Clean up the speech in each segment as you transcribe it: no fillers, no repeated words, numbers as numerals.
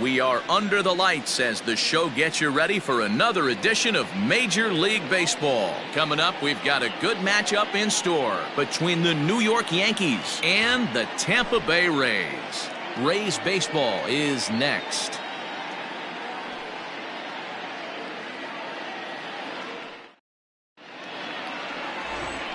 We are under the lights as the show gets you ready for another edition of Major League Baseball. Coming up, we've got a good matchup in store between the New York Yankees and the Tampa Bay Rays. Rays baseball is next.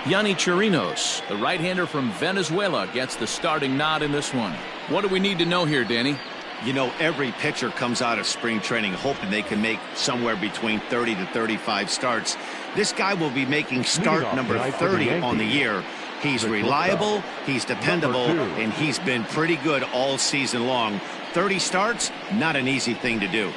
Yonny Chirinos, the right-hander from Venezuela, gets the starting nod in this one. What do we need to know here, Danny? You know, every pitcher comes out of spring training hoping they can make somewhere between 30 to 35 starts. This guy will be making start number 30 on the year. He's reliable, he's dependable, and he's been pretty good all season long. 30 starts, not an easy thing to do.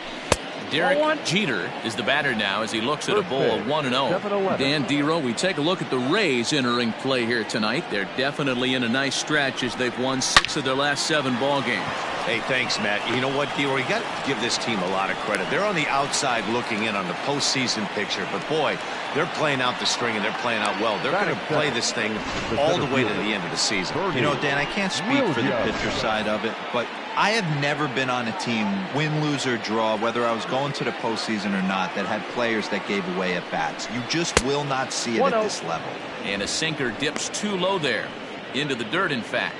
Derek Jeter is the batter now as he looks at a bowl of 1-0. Dan Dero, we take a look at the Rays entering play here tonight. They're definitely in a nice stretch as they've won 6 of their last 7 ball games. Hey, thanks, Matt. You know what, Dero? You got to give this team a lot of credit. They're on the outside looking in on the postseason picture, but boy, they're playing out the string and they're playing out well. They're going to play this thing all the way to the end of the season. You know, Dan, I can't speak for the pitcher side of it, but I have never been on a team, win, lose, or draw, whether I was going to the postseason or not, that had players that gave away at bats. You just will not see it at this level. And a sinker dips too low there. Into the dirt, in fact.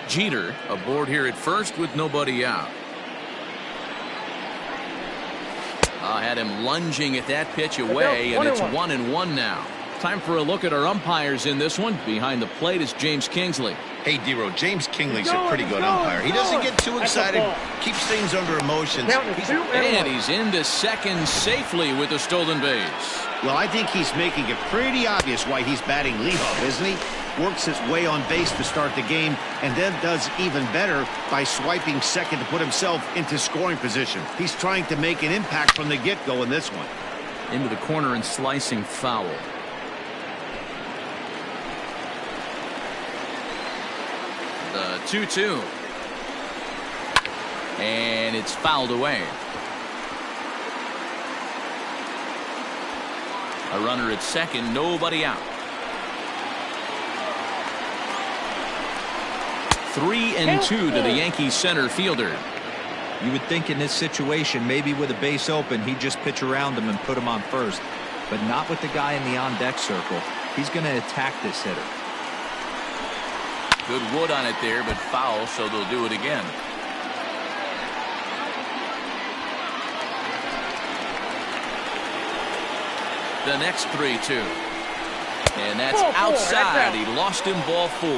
Jeter aboard here at first with nobody out. Had him lunging at that pitch away, and it's 1-1 now. Time for a look at our umpires in this one. Behind the plate is James Kingsley. Hey, Dero, James Kingley's a pretty good umpire. He doesn't get too excited, keeps things under emotions. And he's into second safely with a stolen base. Well, I think he's making it pretty obvious why he's batting leadoff, isn't he? Works his way on base to start the game, and then does even better by swiping second to put himself into scoring position. He's trying to make an impact from the get-go in this one. Into the corner and slicing foul. The 2-2. And it's fouled away. A runner at second, nobody out. 3-2 to the Yankees center fielder. You would think in this situation, maybe with a base open, he'd just pitch around him and put him on first. But not with the guy in the on-deck circle. He's going to attack this hitter. Good wood on it there, but foul, so they'll do it again. The next 3-2. And that's outside. He lost him ball 4.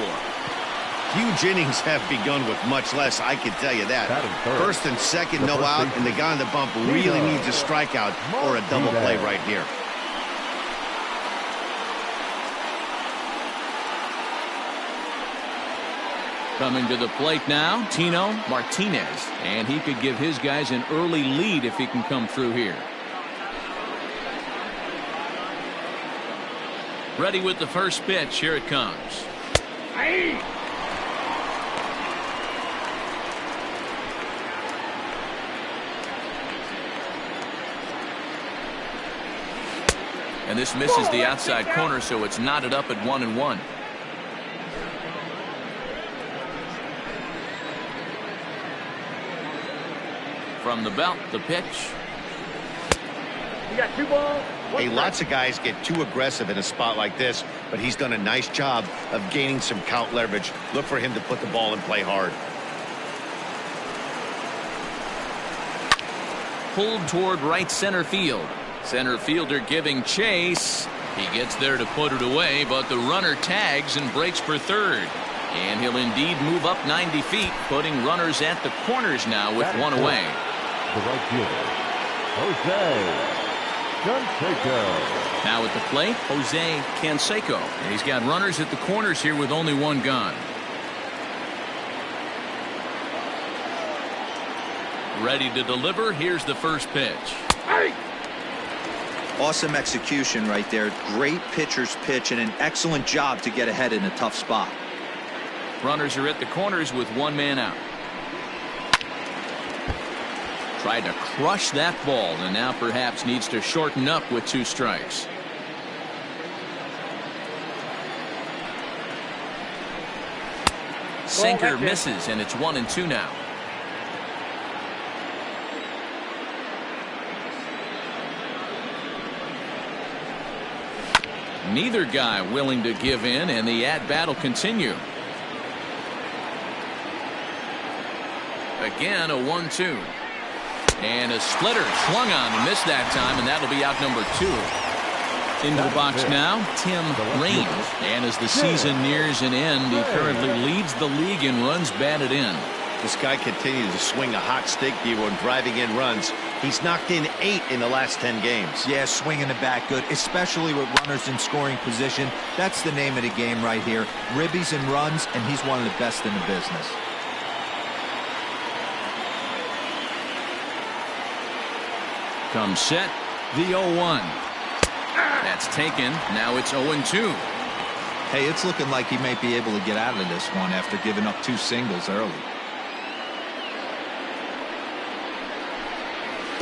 Huge innings have begun with much less, I can tell you that. First and second, no out, and the guy on the bump really needs a strikeout or a double play right here. Coming to the plate now, Tino Martinez, and he could give his guys an early lead if he can come through here. Ready with the first pitch. Here it comes. And this misses the outside corner, so it's knotted up at 1-1. From the belt, the pitch. You got 2 balls. Hey, lots of guys get too aggressive in a spot like this, but he's done a nice job of gaining some count leverage. Look for him to put the ball in play hard. Pulled toward right center field. Center fielder giving chase. He gets there to put it away, but the runner tags and breaks for third. And he'll indeed move up 90 feet, putting runners at the corners now with one away. The right fielder, Jose Canseco. Now at the plate, Jose Canseco. And he's got runners at the corners here with only one gone. Ready to deliver. Here's the first pitch. Awesome execution right there. Great pitcher's pitch and an excellent job to get ahead in a tough spot. Runners are at the corners with one man out. Tried to crush that ball and now perhaps needs to shorten up with 2 strikes. Sinker misses, and it's 1-2 now. Neither guy willing to give in, and the at-bat will continue. Again, a 1-2. And a splitter swung on and missed that time, and that'll be out number 2. Into the box now, Tim Raines. And as the season nears an end, he currently leads the league in runs batted in. This guy continues to swing a hot stick, D-Row, and driving in runs. He's knocked in 8 in the last 10 games. Yeah, swinging the bat good, especially with runners in scoring position. That's the name of the game right here. Ribbies and runs, and he's one of the best in the business. Comes set, the 0-1. That's taken. Now it's 0-2. Hey, it's looking like he might be able to get out of this one after giving up 2 singles early.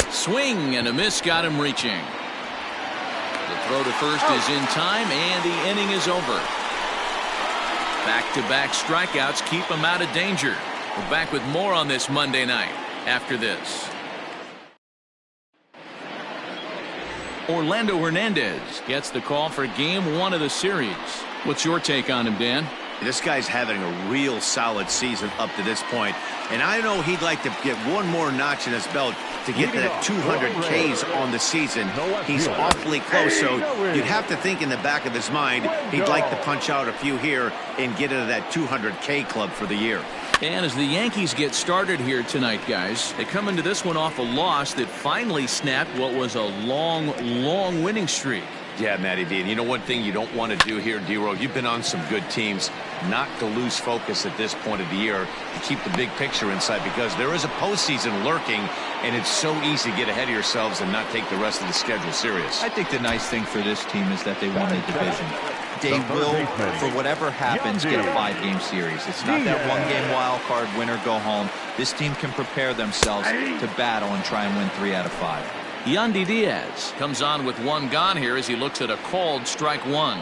Swing and a miss got him reaching. The throw to first is in time, and the inning is over. Back-to-back strikeouts keep him out of danger. We're back with more on this Monday night after this. Orlando Hernandez gets the call for game 1 of the series. What's your take on him, Dan? This guy's having a real solid season up to this point, and I know he'd like to get one more notch in his belt to get to that 200 Ks on the season. He's awfully close, so you'd have to think in the back of his mind he'd like to punch out a few here and get into that 200 K club for the year. And as the Yankees get started here tonight, guys, they come into this one off a loss that finally snapped what was a long winning streak. Yeah, Matty D. And you know one thing you don't want to do here, D-Row, you've been on some good teams, not to lose focus at this point of the year, to keep the big picture inside, because there is a postseason lurking, and it's so easy to get ahead of yourselves and not take the rest of the schedule serious. I think the nice thing for this team is that they won the division. They will, for whatever happens, get a 5-game series. It's not that 1-game wild card, win or go home. This team can prepare themselves to battle and try and win 3 out of 5. Yandy Diaz comes on with 1 gone here as he looks at a called strike 1.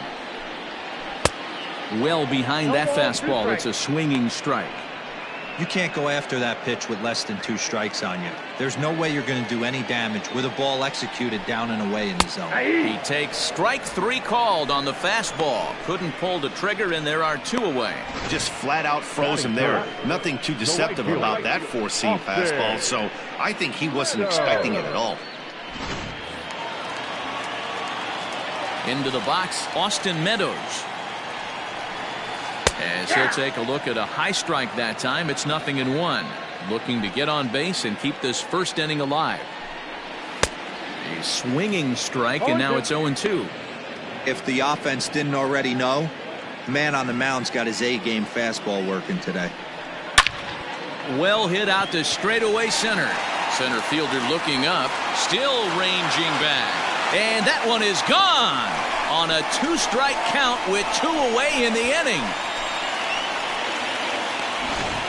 Well behind that fastball. It's a swinging strike. You can't go after that pitch with less than 2 strikes on you. There's no way you're going to do any damage with a ball executed down and away in the zone. He takes strike 3 called on the fastball. Couldn't pull the trigger, and there are 2 away. Just flat out froze him there. Nothing too deceptive about that 4-seam fastball, so I think he wasn't expecting it at all. Into the box, Austin Meadows. As he'll take a look at a high strike that time, it's 0-1. Looking to get on base and keep this first inning alive. A swinging strike, and now it's 0-2. If the offense didn't already know, the man on the mound's got his A-game fastball working today. Well hit out to straightaway center. Center fielder looking up, still ranging back. And that one is gone on a 2-strike count with 2 away in the inning.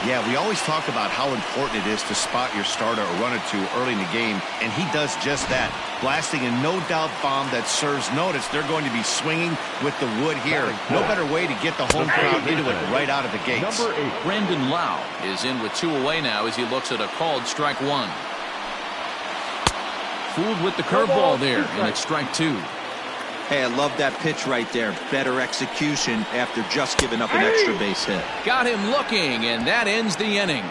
Yeah, we always talk about how important it is to spot your starter or run it to early in the game, and he does just that, blasting a no-doubt bomb that serves notice. They're going to be swinging with the wood here. No better way to get the home crowd into it right out of the gates. Brandon Lau is in with 2 away now as he looks at a called strike 1. Fooled with the curveball there, and it's strike 2. Hey, I love that pitch right there. Better execution after just giving up an extra base hit. Got him looking, and that ends the inning.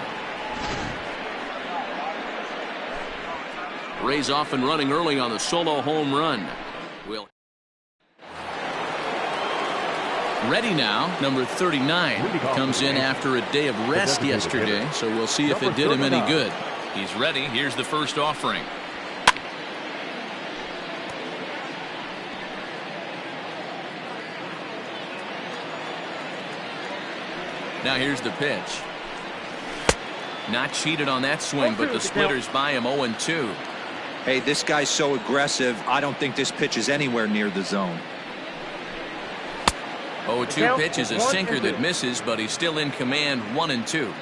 Rays off and running early on the solo home run. Ready now, number 39. Comes in after a day of rest yesterday, so we'll see if it did him any good. He's ready. Here's the first offering. Now here's the pitch. Not cheated on that swing, but the splitter's by him 0-2. Hey, this guy's so aggressive, I don't think this pitch is anywhere near the zone. 0-2 pitch is a sinker that misses, but he's still in command. 1-2.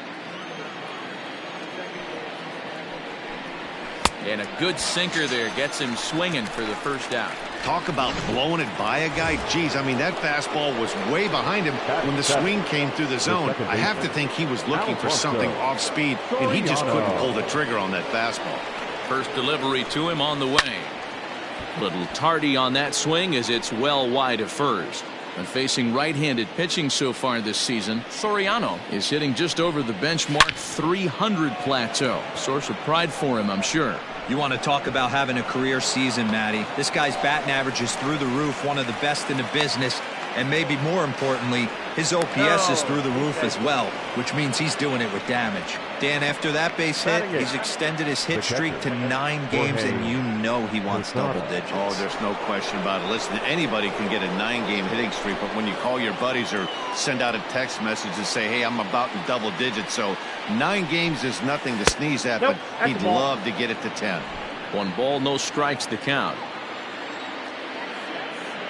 And a good sinker there gets him swinging for the first out. Talk about blowing it by a guy. Geez, I mean, that fastball was way behind him when the swing came through the zone. I have to think he was looking for something off speed, and he just couldn't pull the trigger on that fastball. First delivery to him on the way. Little tardy on that swing as it's well wide of first. And facing right-handed pitching so far this season, Soriano is hitting just over the benchmark 300 plateau. Source of pride for him, I'm sure. You want to talk about having a career season, Matty. This guy's batting average is through the roof, one of the best in the business. And maybe more importantly, his OPS is through the roof as well, which means he's doing it with damage. Dan, after that base hit, he's extended his hit streak to 9 games, and you know he wants double digits. Oh, there's no question about it. Listen, anybody can get a 9-game hitting streak, but when you call your buddies or send out a text message and say, hey, I'm about in double digits, so 9 games is nothing to sneeze at, but he'd love to get it to 10. 1 ball, no strikes to count.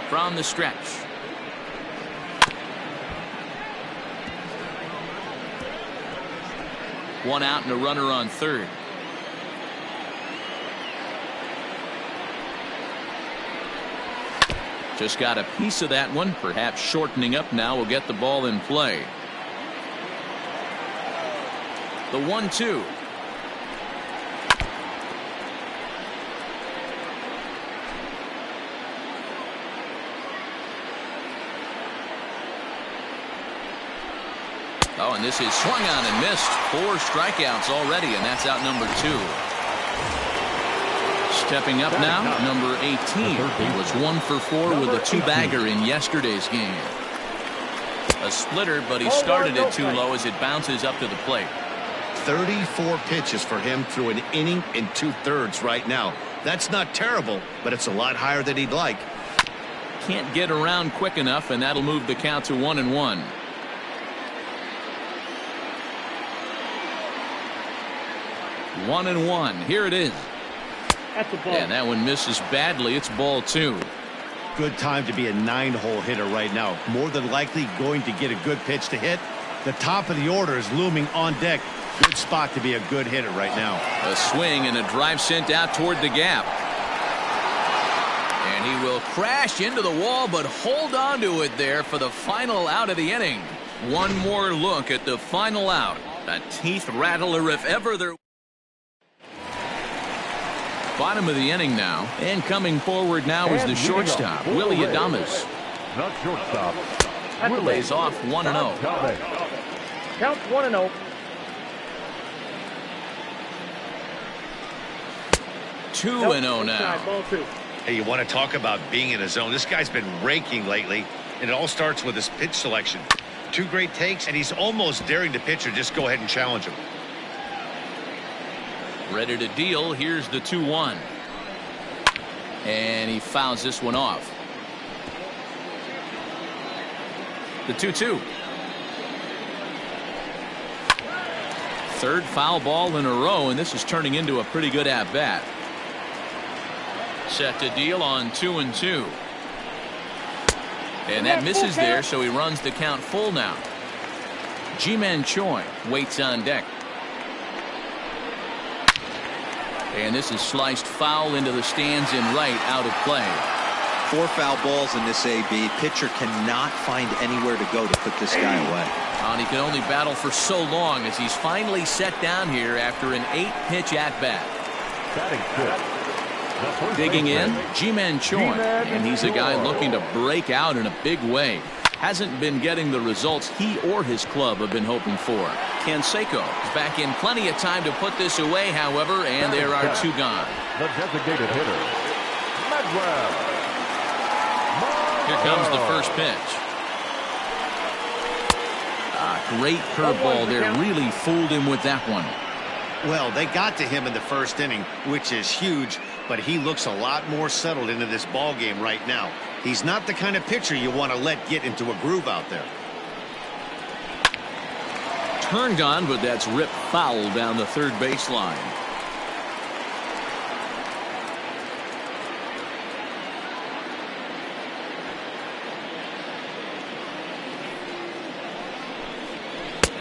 From the stretch. One out and a runner on third. Just got a piece of that one. Perhaps shortening up now will get the ball in play. The 1-2. Oh, and this is swung on and missed. 4 strikeouts already, and that's out number 2. Stepping up now, number 18. He was 1 for 4 with a 2-bagger in yesterday's game. A splitter, but he started it too low as it bounces up to the plate. 34 pitches for him through an inning and 2/3 right now. That's not terrible, but it's a lot higher than he'd like. Can't get around quick enough, and that'll move the count to 1-1. 1-1. Here it is. That's a ball. And that one misses badly. It's ball 2. Good time to be a 9-hole hitter right now. More than likely going to get a good pitch to hit. The top of the order is looming on deck. Good spot to be a good hitter right now. A swing and a drive sent out toward the gap. And he will crash into the wall, but hold on to it there for the final out of the inning. One more look at the final out. A teeth rattler if ever there. Bottom of the inning now, and coming forward now is the shortstop, Willie Adames. Not shortstop. Lays off 1-0. Count 1-0. 2-0 now. Ball 2. Hey, you want to talk about being in a zone? This guy's been raking lately, and it all starts with his pitch selection. 2 great takes, and he's almost daring the pitcher just go ahead and challenge him. Ready to deal. Here's the 2-1. And he fouls this one off. The 2-2. Third foul ball in a row, and this is turning into a pretty good at-bat. Set to deal on 2-2. And that misses there, so he runs the count full now. Ji-Man Choi waits on deck. And this is sliced foul into the stands in right, out of play. 4 foul balls in this AB. Pitcher cannot find anywhere to go to put this guy away. And he can only battle for so long as he's finally set down here after an 8-pitch at-bat. Digging in, Ji-Man Choi, and he's a guy looking to break out in a big way. Hasn't been getting the results he or his club have been hoping for. Canseco is back in plenty of time to put this away, however, and there are 2 gone. The designated hitter, mackbren. Here comes the first pitch. Great curveball there. Really fooled him with that one. Well, they got to him in the first inning, which is huge, but he looks a lot more settled into this ball game right now. He's not the kind of pitcher you want to let get into a groove out there. Turned on, but that's ripped foul down the third baseline.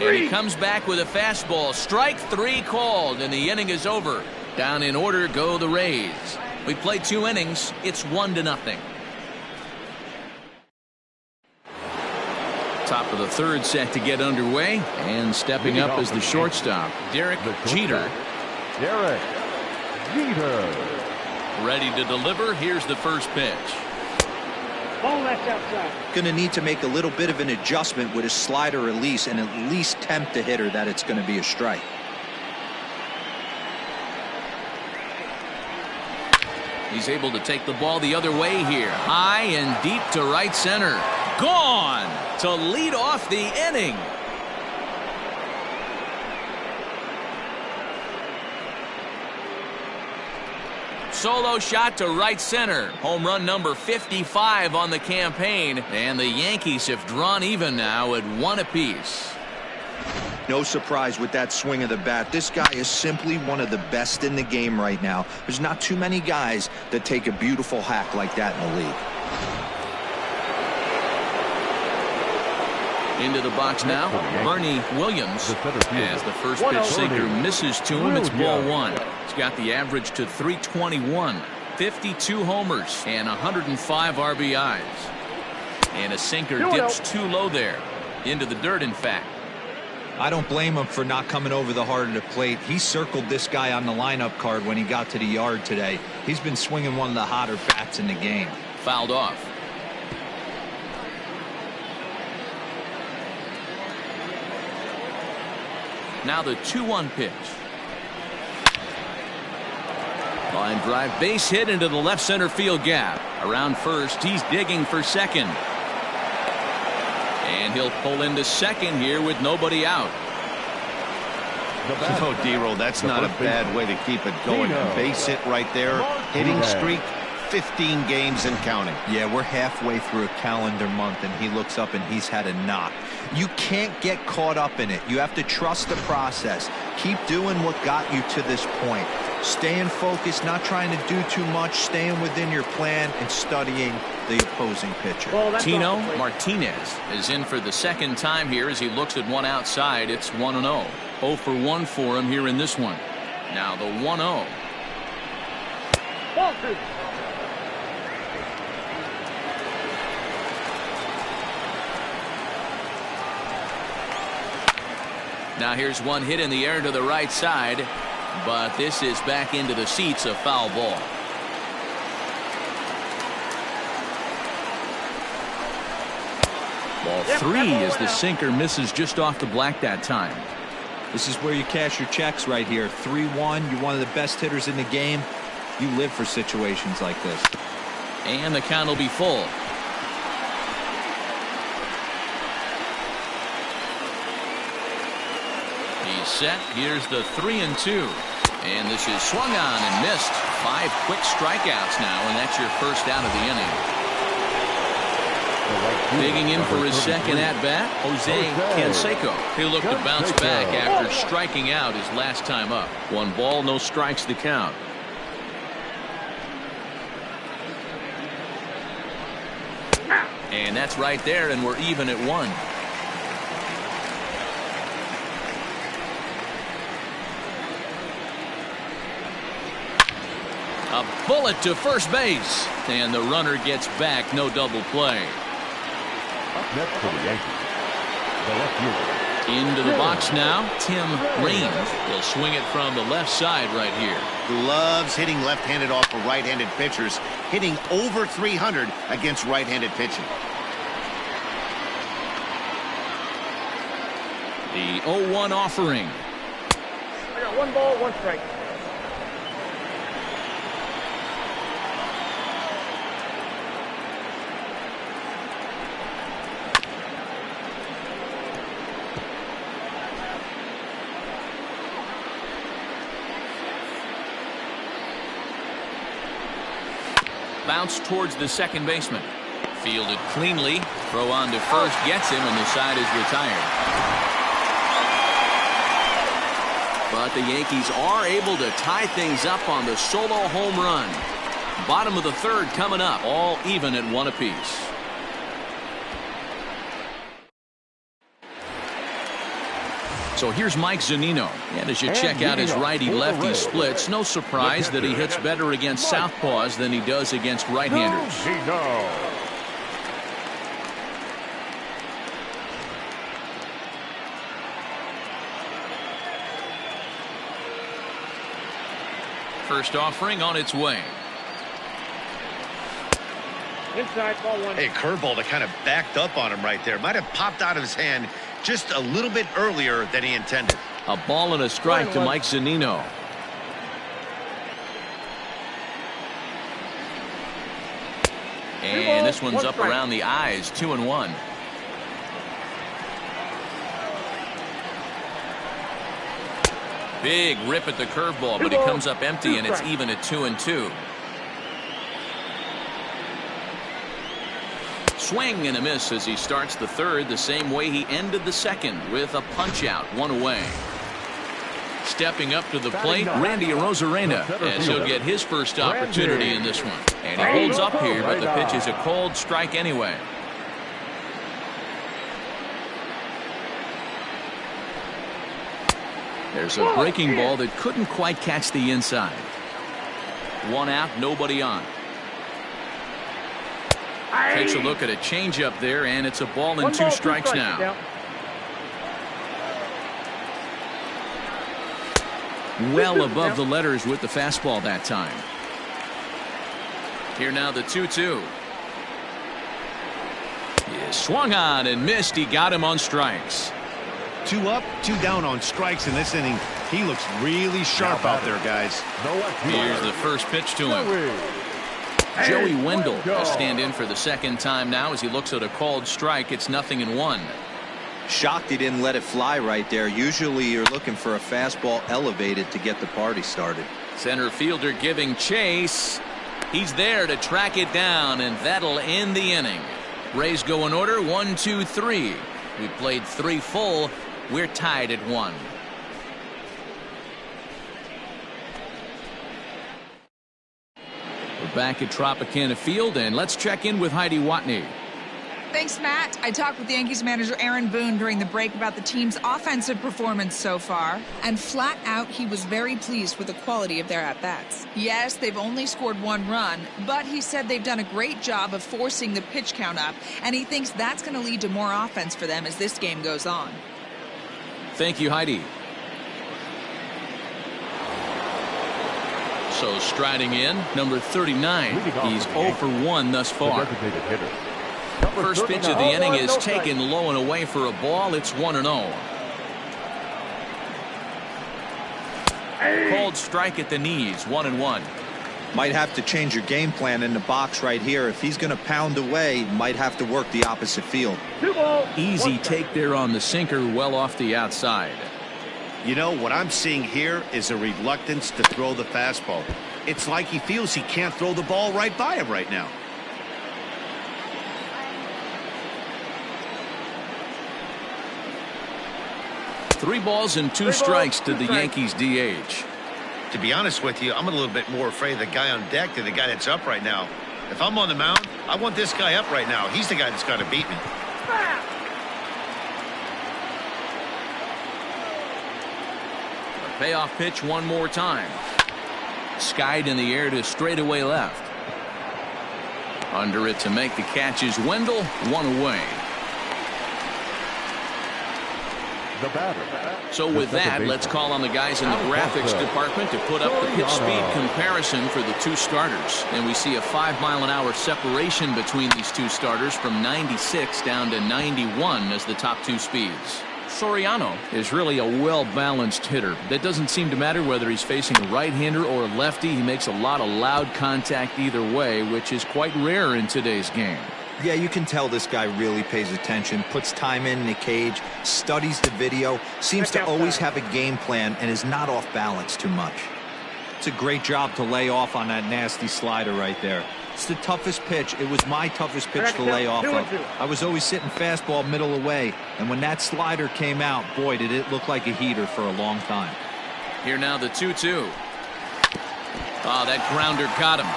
And he comes back with a fastball. Strike 3 called, and the inning is over. Down in order go the Rays. We played 2 innings. It's 1-0. Top of the third set to get underway, and stepping up is the shortstop, Derek Jeter. Derek Jeter. Ready to deliver. Here's the first pitch. Ball left outside. Going to need to make a little bit of an adjustment with his slider release and at least tempt the hitter that it's going to be a strike. He's able to take the ball the other way here. High and deep to right center. Gone to lead off the inning. Solo shot to right center. Home run number 55 on the campaign. And the Yankees have drawn even now at 1 apiece. No surprise with that swing of the bat. This guy is simply one of the best in the game right now. There's not too many guys that take a beautiful hack like that in the league. Into the box now, Bernie Williams as the first pitch sinker misses to him. It's ball 1. He's got the average to 321, 52 homers, and 105 RBIs. And a sinker dips too low there. Into the dirt, in fact. I don't blame him for not coming over the heart of the plate. He circled this guy on the lineup card when he got to the yard today. He's been swinging one of the hotter bats in the game. Fouled off. Now the 2-1 pitch. Line drive, base hit into the left center field gap. Around first, he's digging for second. And he'll pull into second here with nobody out. Oh, D-Roll, that's not a bad way to keep it going. A base hit right there. Hitting streak, 15 games and counting. Yeah, we're halfway through a calendar month, and he looks up and he's had a knock. You can't get caught up in it. You have to trust the process. Keep doing what got you to this point. Staying focused, not trying to do too much, staying within your plan, and studying the opposing pitcher. Tino Martinez is in for the second time here as he looks at one outside. It's 1-0. 0 for 1 for him here in this one. Now the 1-0. Ball 2. Now here's one hit in the air to the right side, but this is back into the seats, a foul ball. Ball 3 as the sinker misses just off the black that time. This is where you cash your checks right here. 3-1. You're one of the best hitters in the game. You live for situations like this. And the count will be full. He's set. Here's the 3-2. And this is swung on and missed. 5 quick strikeouts now, and that's your first out of the inning. Digging in for his second at-bat, Jose Canseco. He'll look to bounce back after striking out his last time up. 1 ball, no strikes to count. And that's right there, and we're even at 1. A bullet to first base, and the runner gets back. No double play. Up next for the Yankees, the left fielder. Into the box now, Tim Raines. He'll swing it from the left side right here. Loves hitting left-handed off of right-handed pitchers, hitting over 300 against right-handed pitching. The 0-1 offering. I got 1 ball, 1 strike. Bounce towards the second baseman. Fielded cleanly. Throw on to first gets him, and the side is retired. But the Yankees are able to tie things up on the solo home run. Bottom of the 3rd coming up. All even at 1 apiece. So here's Mike Zunino. And as you check out his righty-lefty splits, no surprise that he hits better against southpaws than he does against right-handers. First offering on its way. Inside, ball one. Hey, curveball that kind of backed up on him right there. Might have popped out of his hand just a little bit earlier than he intended. A ball and a strike to Mike Zunino. And this one's up around the eyes, 2-1. Big rip at the curveball, but he comes up empty, and it's even at 2-2. Swing and a miss as he starts the third the same way he ended the second, with a punch out, one away. Stepping up to the plate, Randy Arozarena, as he'll get his first opportunity in this one. And he holds up here, but the pitch is a cold strike anyway. There's a breaking ball that couldn't quite catch the inside. One out, nobody on. Takes a look at a changeup there, and it's a ball and two strikes now. Well above the letters with the fastball that time. Here now the 2-2. He swung on and missed. He got him on strikes. 2 up, 2 down on strikes in this inning. He looks really sharp out there, guys. Here's the first pitch to him. Joey Wendell will stand in for the second time now as he looks at a called strike. It's 0-1. Shocked he didn't let it fly right there. Usually you're looking for a fastball elevated to get the party started. Center fielder giving chase. He's there to track it down, and that'll end the inning. Rays go in order, 1, 2, 3. We played 3 full. We're tied at 1. We're back at Tropicana Field, and let's check in with Heidi Watney. Thanks, Matt. I talked with Yankees manager Aaron Boone during the break about the team's offensive performance so far, and flat out he was very pleased with the quality of their at-bats. Yes, they've only scored 1 run, but he said they've done a great job of forcing the pitch count up, and he thinks that's going to lead to more offense for them as this game goes on. Thank you, Heidi. So striding in, number 39. He's 0 for 1 thus far. First pitch of the inning is taken low and away for a ball. It's 1-0. Called strike at the knees, 1-1. Might have to change your game plan in the box right here. If he's going to pound away, might have to work the opposite field. Easy take there on the sinker, well off the outside. You know, what I'm seeing here is a reluctance to throw the fastball. It's like he feels he can't throw the ball right by him right now. Three balls and 2 strikes to the Yankees DH. To be honest with you, I'm a little bit more afraid of the guy on deck than the guy that's up right now. If I'm on the mound, I want this guy up right now. He's the guy that's got to beat me. Payoff pitch one more time. Skied in the air to straightaway left. Under it to make the catch is Wendell, 1 away. So with that, let's call on the guys in the graphics department to put up the pitch speed comparison for the 2 starters. And we see a 5-mile-an-hour separation between these 2 starters from 96 down to 91 as the top 2 speeds. Soriano is really a well-balanced hitter. That doesn't seem to matter whether he's facing a right-hander or a lefty. He makes a lot of loud contact either way, which is quite rare in today's game. Yeah, you can tell this guy really pays attention, puts time in the cage, studies the video, seems to always have a game plan, and is not off balance too much. It's a great job to lay off on that nasty slider right there. It's the toughest pitch. It was my toughest pitch to lay off of. I was always sitting fastball middle away, and when that slider came out, boy, did it look like a heater for a long time. Here now the 2-2. Oh, that grounder got him.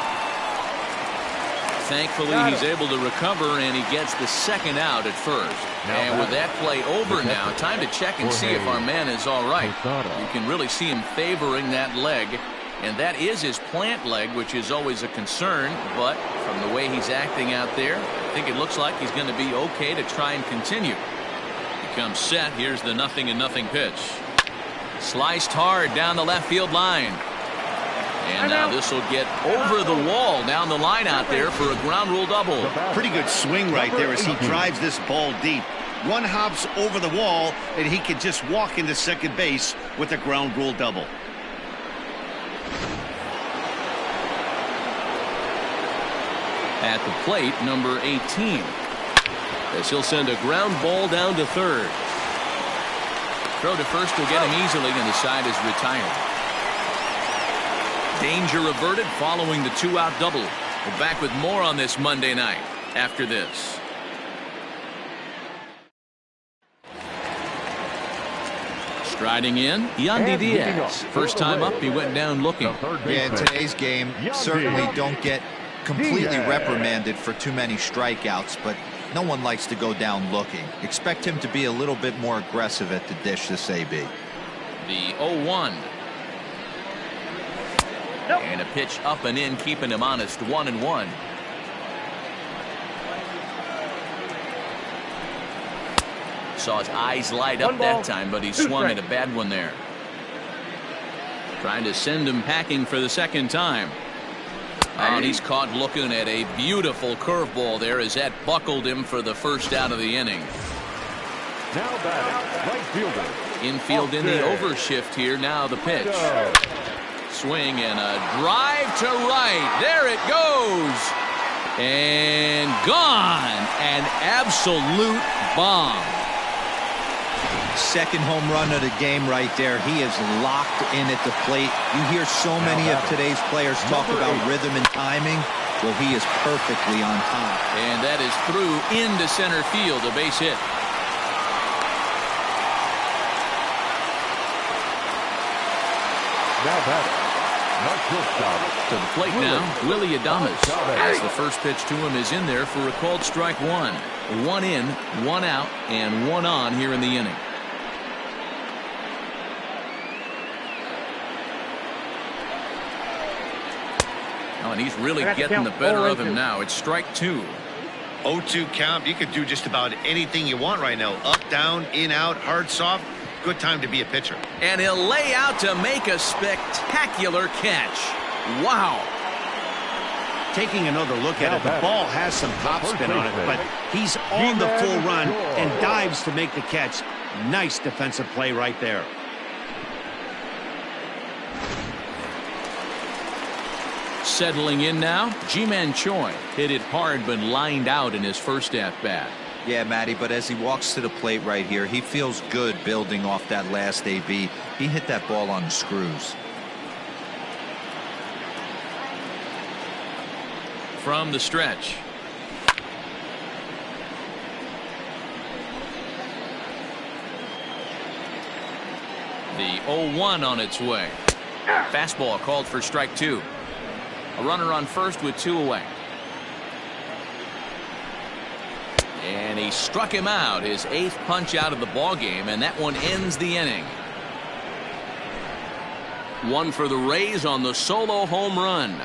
Thankfully, he's able to recover, and he gets the second out at first. And with that play over now, time to check and see if our man is all right. You can really see him favoring that leg, and that is his plant leg, which is always a concern. But from the way he's acting out there, I think it looks like he's going to be okay to try and continue. He comes set. Here's the 0-0 pitch. Sliced hard down the left field line. And now this will get over the wall down the line out there for a ground rule double. Pretty good swing right there as he drives this ball deep. One hops over the wall, and he can just walk into second base with a ground rule double. At the plate, number 18. As he'll send a ground ball down to third. Throw to first will get him easily, and the side is retired. Danger averted following the two-out double. We're back with more on this Monday night after this. Striding in, Yandy Diaz. First time up, he went down looking. Yeah, in today's game, certainly don't get completely reprimanded for too many strikeouts, but no one likes to go down looking. Expect him to be a little bit more aggressive at the dish this AB. The 0-1. Nope. And a pitch up and in, keeping him honest. 1-1. Saw his eyes light up that time, but he swung at a bad one there. Trying to send him packing for the second time. Oh, and he's caught looking at a beautiful curveball there as that buckled him for the first out of the inning. Now batting, right fielder. Infield in the overshift here. Now the pitch. Swing and a drive to right. There it goes. And gone. An absolute bomb. Second home run of the game right there. He is locked in at the plate. You hear so many of today's players talk about rhythm and timing. Well, he is perfectly on time. And that is through into center field, a base hit. Now batting, not shortstop. To the plate now, Willie Adames. As the first pitch to him is in there for a called strike one. One in, one out, and one on here in the inning. Oh, and he's really getting the better of him now. It's strike two. 0-2 count. You can do just about anything you want right now. Up, down, in, out, hard, soft. Good time to be a pitcher. And he'll lay out to make a spectacular catch. Wow. Taking another look at it, the ball has some topspin on it, but he's on the full run and dives to make the catch. Nice defensive play right there. Settling in now, Ji-Man Choi hit it hard but lined out in his first at-bat. Yeah, Matty, but as he walks to the plate right here, he feels good building off that last AB. He hit that ball on the screws. From the stretch. The 0-1 on its way. Fastball called for strike two. A runner on first with two away. And he struck him out, his eighth punch out of the ball game, and that one ends the inning. One for the Rays on the solo home run.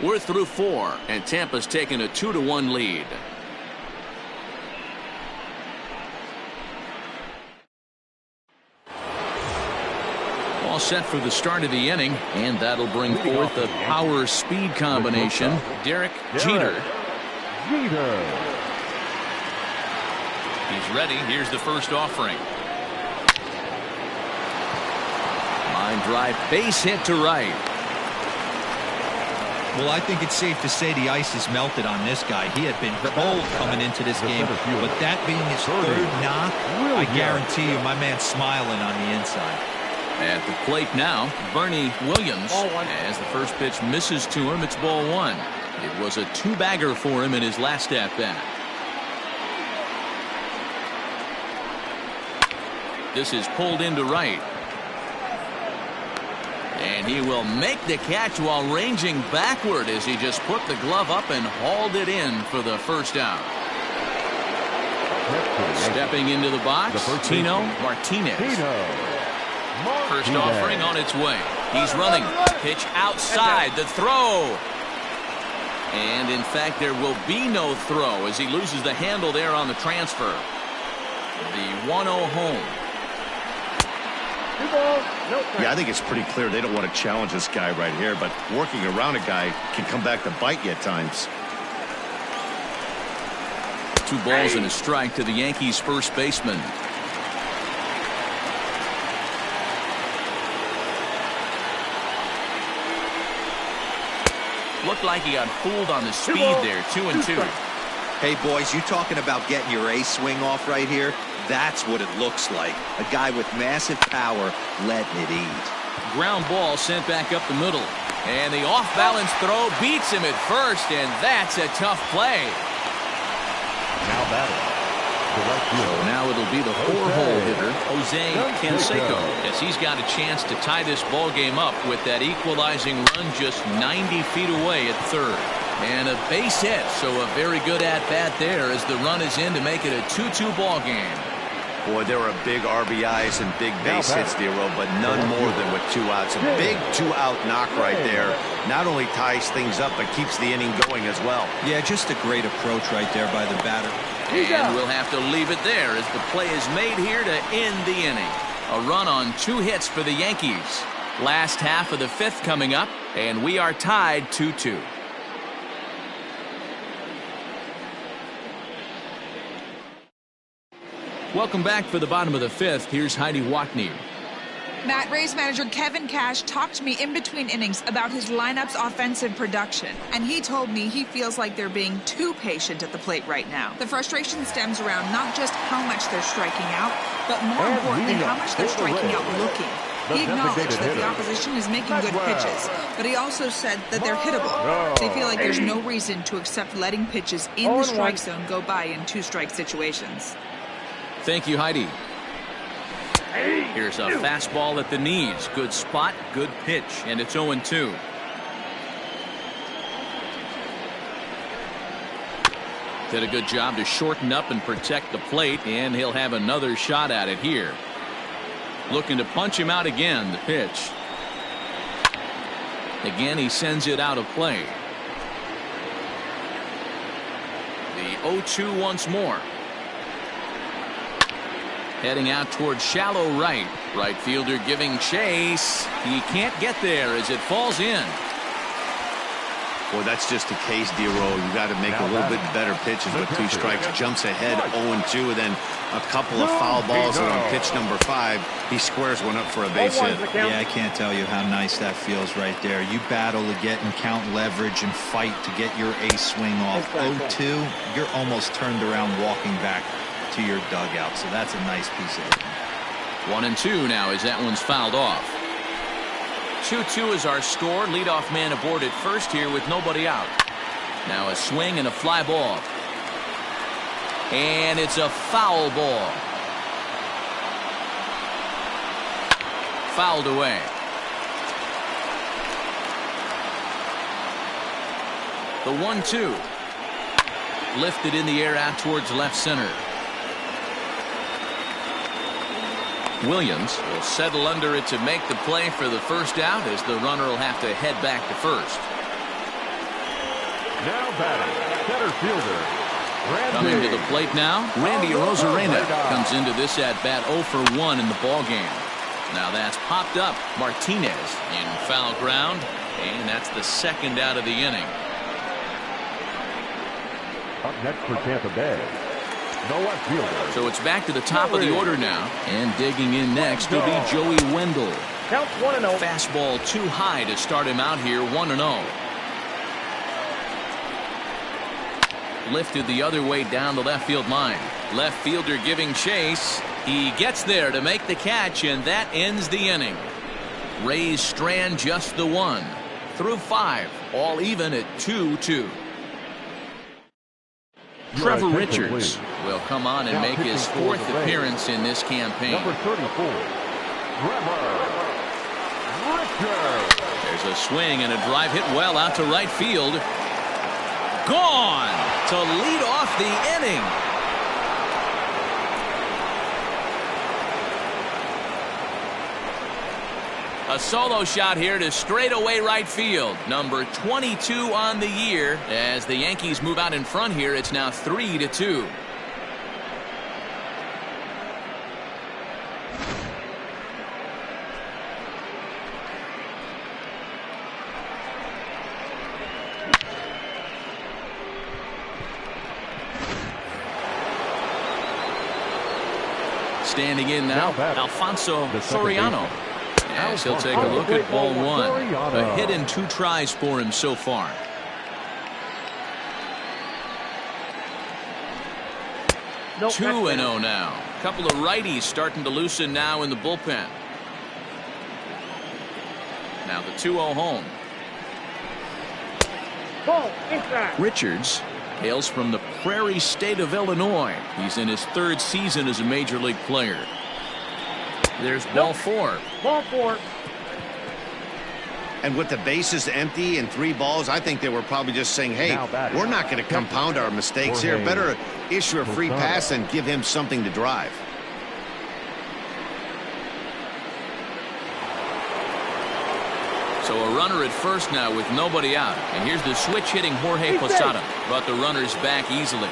We're through four, and Tampa's taken a 2-1 lead. All set for the start of the inning, and that'll bring forth the power-speed combination. Derek Jeter. He's ready. Here's the first offering. Line drive, base hit to right. Well, I think it's safe to say the ice is melted on this guy. He had been cold coming into this game, but that being his third knock, I guarantee you my man's smiling on the inside. At the plate now, Bernie Williams. As the first pitch misses to him, it's ball one. It was a two-bagger for him in his last at-bat. This is pulled into right. And he will make the catch while ranging backward as he just put the glove up and hauled it in for the first out. Stepping into the box, Tino Martinez. First offering on its way. He's running. Pitch outside. The throw. And in fact, there will be no throw as he loses the handle there on the transfer. The 1-0 home. 2 balls, no strikes. Yeah, I think it's pretty clear they don't want to challenge this guy right here, but working around a guy can come back to bite you at times. 2 balls and a strike to the Yankees first baseman. Looked like he got fooled on the speed there. 2-2. Hey, boys, you talking about getting your ace swing off right here? That's what it looks like. A guy with massive power letting it eat. Ground ball sent back up the middle. And the off-balance throw beats him at first, and that's a tough play. Now batting. So now it'll be the 4-hole hitter, Jose Canseco, as he's got a chance to tie this ball game up with that equalizing run just 90 feet away at third. And a base hit, so a very good at-bat there as the run is in to make it a 2-2 ball game. Boy, there were big RBIs and big base hits, Dero, but none more than with 2 outs. A big 2-out knock right there. Not only ties things up, but keeps the inning going as well. Yeah, just a great approach right there by the batter. And we'll have to leave it there as the play is made here to end the inning. A run on 2 hits for the Yankees. Last half of the 5th coming up, and we are tied 2-2. Welcome back for the bottom of the 5th. Here's Heidi Watney. Matt, Rays manager Kevin Cash talked to me in between innings about his lineup's offensive production, and he told me he feels like they're being too patient at the plate right now. The frustration stems around not just how much they're striking out, but more importantly, how much they're striking out looking. He acknowledged that the opposition is making good pitches, but he also said that they're hittable. They feel like there's no reason to accept letting pitches in the strike zone go by in 2-strike situations. Thank you, Heidi. Here's a fastball at the knees. Good spot, good pitch, and it's 0-2. Did a good job to shorten up and protect the plate, and he'll have another shot at it here. Looking to punch him out again, the pitch. Again, he sends it out of play. The 0-2 once more. Heading out towards shallow right. Right fielder giving chase. He can't get there as it falls in. Boy, that's just a case, Dero. You got to make a little bit better pitches with 2 strikes. Jumps ahead 0-2, and then a couple of foul balls, and on pitch number 5, he squares one up for a base hit. Yeah, I can't tell you how nice that feels right there. You battle to get and count leverage and fight to get your ace swing off. 0-2, you're almost turned around walking back to your dugout, so that's a nice piece of it. 1-2 now as that one's fouled off. 2-2 is our score. Leadoff man aboard at first here with nobody out. Now a swing and a fly ball. And it's a foul ball. Fouled away. The 1-2. Lifted in the air out towards left center. Williams will settle under it to make the play for the first out as the runner will have to head back to first. Now batting, center fielder, Randy. Coming to the plate now, Randy Arozarena comes into this at-bat 0 for 1 in the ball game. Now that's popped up. Martinez in foul ground, and that's the 2nd out of the inning. Up next for Tampa Bay. No left fielder. So it's back to the top of the order now. And digging in next will be Joey Wendell. Counts 1-0. Fastball too high to start him out here, 1-0. Lifted the other way down the left field line. Left fielder giving chase. He gets there to make the catch, and that ends the inning. Rays strand just the 1. Through 5, all even at 2-2. Trevor Richards will come on and make his 4th appearance in this campaign. Number 34, Trevor Richards. There's a swing and a drive hit well out to right field. Gone to lead off the inning. A solo shot here to straightaway right field. Number 22 on the year. As the Yankees move out in front here, it's now 3-2. Standing in now, Alfonso Soriano. As he'll take a look at ball one. A hit in 2 tries for him so far. Nope, 2-0 now. A couple of righties starting to loosen now in the bullpen. Now the 2-0 home. Ball inside. Richards hails from the Prairie State of Illinois. He's in his 3rd season as a major league player. There's ball 4. Ball 4. And with the bases empty and 3 balls, I think they were probably just saying, hey, we're not going to compound our mistakes here. Better issue a free pass and give him something to drive. So a runner at first now with nobody out. And here's the switch hitting Jorge Posada. Brought the runners back easily.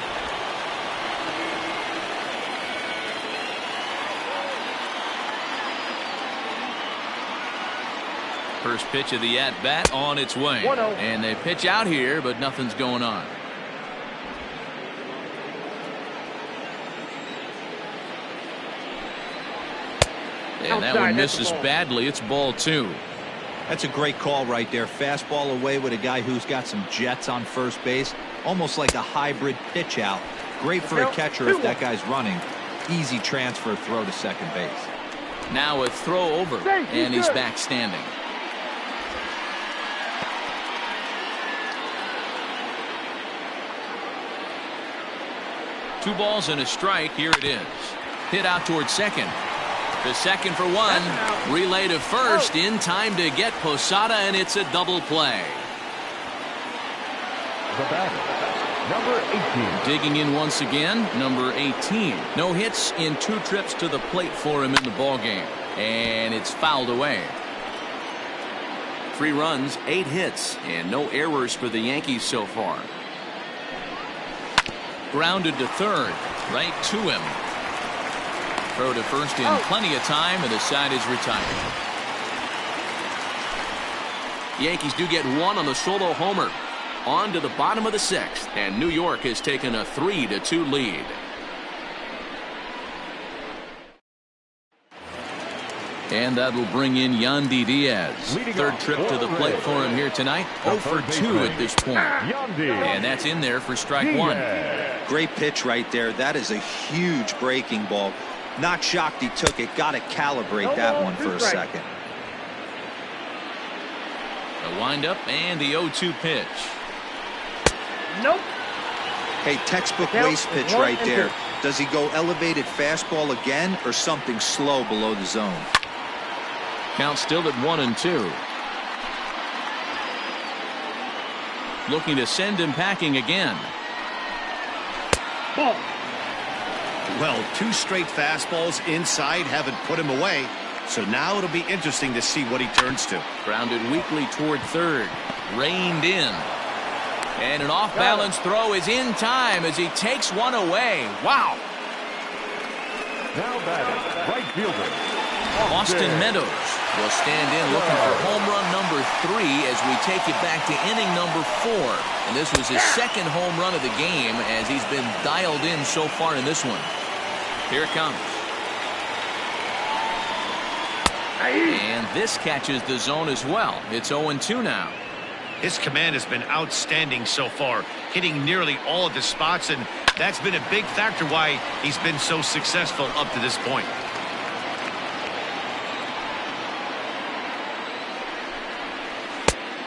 First pitch of the at-bat on its way. 1-0. And they pitch out here, but nothing's going on. And that one misses badly. It's ball 2. That's a great call right there. Fastball away with a guy who's got some jets on first base. Almost like a hybrid pitch out. Great for a catcher if that guy's running. Easy transfer throw to second base. Now a throw over, and he's back standing. Two balls and a strike. Here it is. Hit out towards second. The second for one. Relay to first in time to get Posada, and it's a double play. The batter, number 18. Digging in once again, number 18. No hits in 2 trips to the plate for him in the ballgame. And it's fouled away. 3 runs, 8 hits, and no errors for the Yankees so far. Grounded to third, right to him. Throw to first in plenty of time, and the side is retired. Yankees do get 1 on the solo homer. On to the bottom of the 6th, and New York has taken a 3-2 lead. And that'll bring in Yandy Diaz. 3rd trip to the plate for him here tonight. 0 for 2 at this point. And that's in there for strike 1. Great pitch right there. That is a huge breaking ball. Not shocked he took it. Got to calibrate that one for a second. The windup and the 0-2 pitch. Nope. Hey, textbook waste pitch right there. Does he go elevated fastball again or something slow below the zone? Count still at 1-2. Looking to send him packing again. Ball. Well, 2 straight fastballs inside haven't put him away. So now it'll be interesting to see what he turns to. Grounded weakly toward third. Reined in. And an off-balance throw is in time as he takes one away. Wow. Now batting, right fielder, Austin Meadows will stand in looking for home run number 3 as we take you back to inning number 4. And this was his 2nd home run of the game as he's been dialed in so far in this one. Here it comes. And this catches the zone as well. It's 0-2 now. His command has been outstanding so far, hitting nearly all of the spots, and that's been a big factor why he's been so successful up to this point.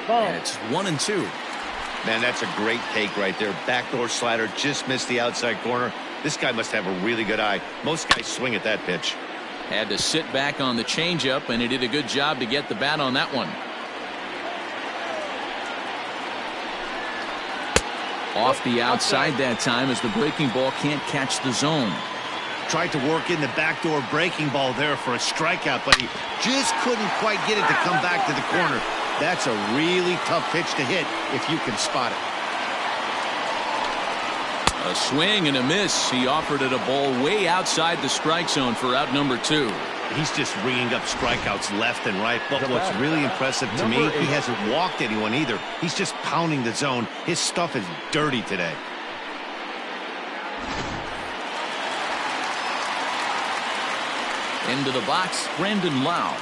And it's 1-2. Man, that's a great take right there. Backdoor slider, just missed the outside corner. This guy must have a really good eye. Most guys swing at that pitch. Had to sit back on the changeup, and he did a good job to get the bat on that one. Off the outside that time as the breaking ball can't catch the zone. Tried to work in the backdoor breaking ball there for a strikeout, but he just couldn't quite get it to come back to the corner. That's a really tough pitch to hit if you can spot it. A swing and a miss. He offered it a ball way outside the strike zone for out number 2. He's just ringing up strikeouts left and right. But what's really impressive to me, he hasn't walked anyone either. He's just pounding the zone. His stuff is dirty today. Into the box, Brandon Lau.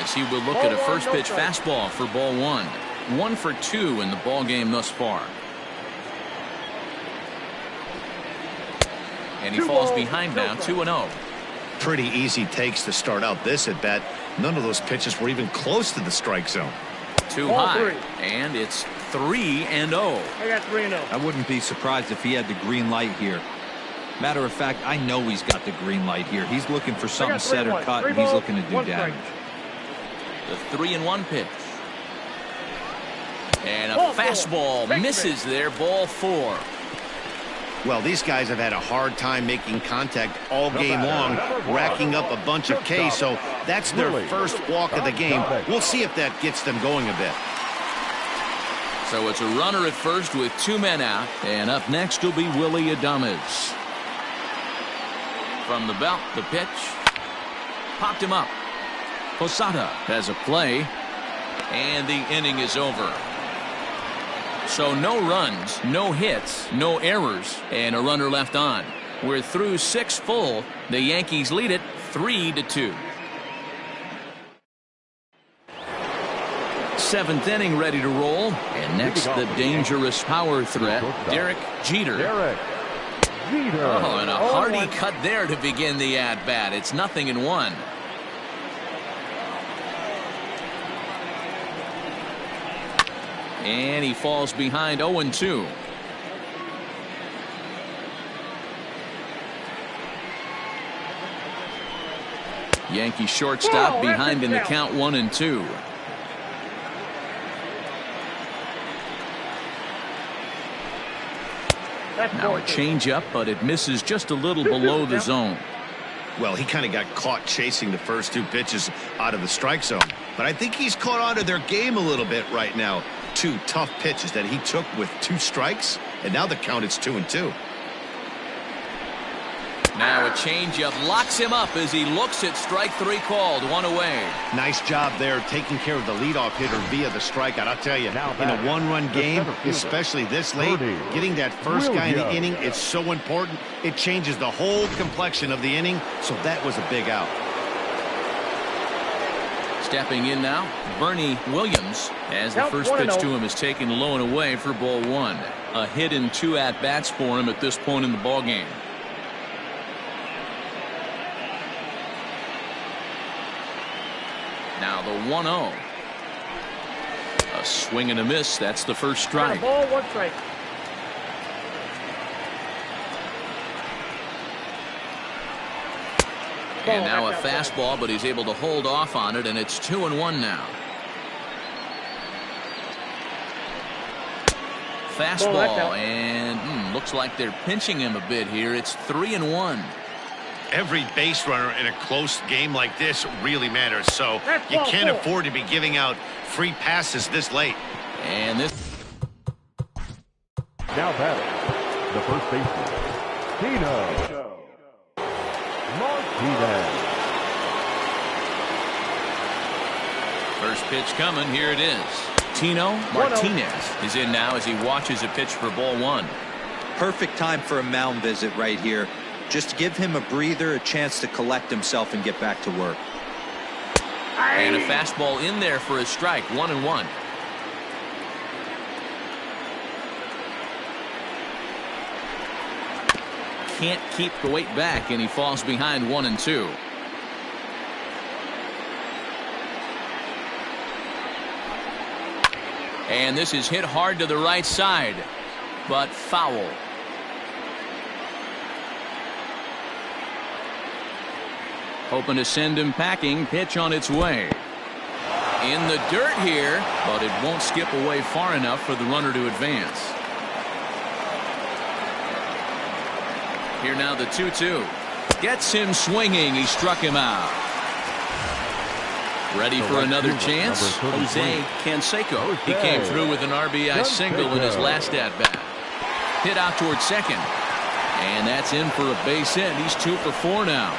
As he will look at a first pitch fastball for ball one. 1 for 2 in the ball game thus far. And he falls behind now, 2-0. Pretty easy takes to start out this at bat. None of those pitches were even close to the strike zone. Too high, and it's 3-0. I got 3-0. I wouldn't be surprised if he had the green light here. Matter of fact, I know he's got the green light here. He's looking for something set or cut, and he's looking to do damage. The 3-1 pitch. And a fastball misses there, ball 4. Well, these guys have had a hard time making contact all game long, racking up a bunch of Ks, so that's their first walk of the game. We'll see if that gets them going a bit. So it's a runner at first with 2 men out, and up next will be Willie Adames. From the belt, the pitch. Popped him up. Posada has a play, and the inning is over. So no runs, no hits, no errors, and a runner left on. We're through 6 full. The Yankees lead it 3-2. 7th inning ready to roll. And next, the dangerous power threat, Derek Jeter. Oh, and a hearty cut there to begin the at-bat. It's 0-1. And he falls behind 0-2. Yankee shortstop behind in the count 1-2. Now a changeup, but it misses just a little below the zone. Well, he kind of got caught chasing the first 2 pitches out of the strike zone. But I think he's caught on to their game a little bit right now. 2 tough pitches that he took with 2 strikes, and now the count is 2-2. Now a changeup locks him up as he looks at strike 3 called. 1 away. Nice job there taking care of the leadoff hitter via the strikeout. I'll tell you, in a 1-run game, especially this late, getting that first guy in the inning is so important. It changes the whole complexion of the inning, so that was a big out. Stepping in now, Bernie Williams, as the first pitch to him is taken low and away for ball 1. A hit in 2 at-bats for him at this point in the ballgame. Now the 1-0. A swing and a miss. That's the first strike. Ball, 1 strike. And now a fastball, but he's able to hold off on it, and it's 2-1 now. Fastball, and looks like they're pinching him a bit here. It's 3-1. Every base runner in a close game like this really matters, so you can't afford to be giving out free passes this late. And this now batting, the first baseman, Tino Martinez. first pitch coming. Here it is. Tino Martinez is in now as he watches a pitch for ball 1. Perfect time for a mound visit right here. Just give him a breather, a chance to collect himself and get back to work. And a fastball in there for a strike. 1-1. Can't keep the weight back, and he falls behind 1-2. And this is hit hard to the right side, but foul. Hoping to send him packing. Pitch on its way. In the dirt here, but it won't skip away far enough for the runner to advance. Here now the 2-2. Gets him swinging. He struck him out. Ready for another chance? Jose Canseco. He came through with an RBI single in his last at-bat. Hit out towards second. And that's in for a base hit. He's 2 for 4 now.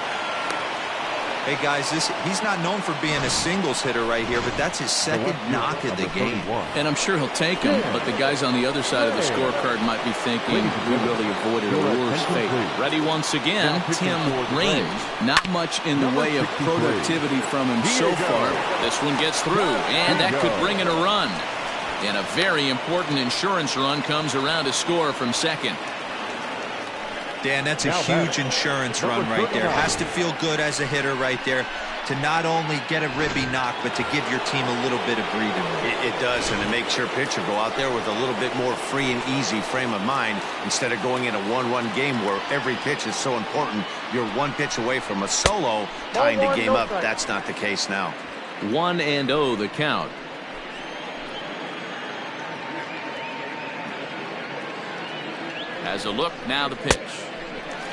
Hey, guys, he's not known for being a singles hitter right here, but that's his second knock of the game. And I'm sure he'll take him, but the guys on the other side of the scorecard might be thinking we really avoided a worse fate. Ready once again, Tim Raines. Not much in the way of productivity from him so far. This one gets through, and that could bring in a run. And a very important insurance run comes around to score from second. Dan, that's a huge insurance run right there. Has to feel good as a hitter right there to not only get a ribby knock, but to give your team a little bit of breathing room. It does, and it makes your pitcher go out there with a little bit more free and easy frame of mind instead of going in a one-run game where every pitch is so important. You're one pitch away from a solo tying the game up. That's not the case now. 1-0 the count. Has a look, now the pitch.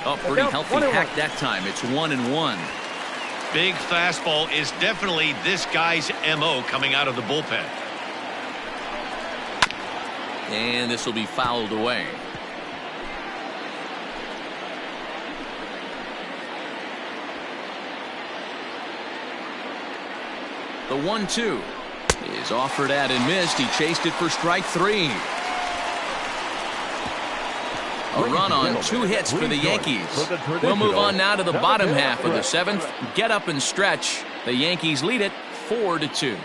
Oh, pretty healthy hack that time. It's 1-1. Big fastball is definitely this guy's MO coming out of the bullpen. And this will be fouled away. The 1-2 is offered at and missed. He chased it for strike 3. A run on 2 hits for the Yankees. We'll move on now to the bottom half of the 7th. Get up and stretch. The Yankees lead it 4-2.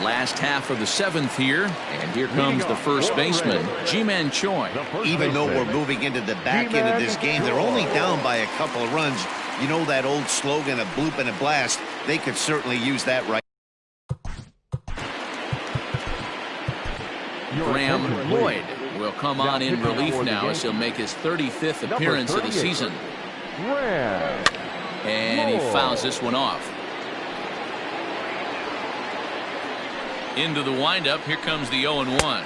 Last half of the 7th here, and here comes the first baseman, Ji-Man Choi. Even though we're moving into the back end of this game, they're only down by a couple of runs. You know that old slogan, a bloop and a blast. They could certainly use that right. Graham Lloyd will come on in relief now as he'll make his 35th appearance of the season. And he fouls this one off. Into the windup, here comes the 0-1.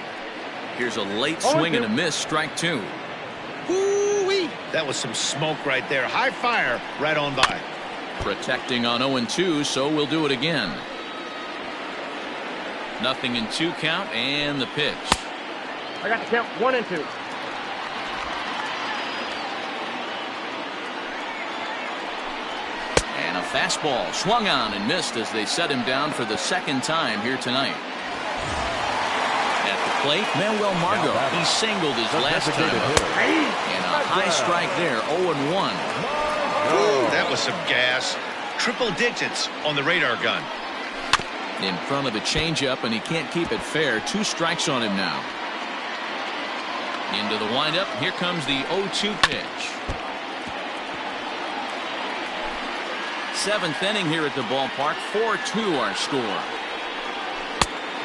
Here's a late swing and a miss, strike 2. Woo-wee! That was some smoke right there. High fire right on by. Protecting on 0-2, so we'll do it again. Nothing in 2 count, and the pitch. I got the count 1-2. And a fastball swung on and missed as they set him down for the 2nd time here tonight. At the plate, Manuel Margot. He singled his last time up. And a high strike there, 0-1. Ooh, that was some gas. Triple digits on the radar gun. In front of the changeup, and he can't keep it fair. 2 strikes on him now. Into the windup. Here comes the 0-2 pitch. 7th inning here at the ballpark. 4-2 our score.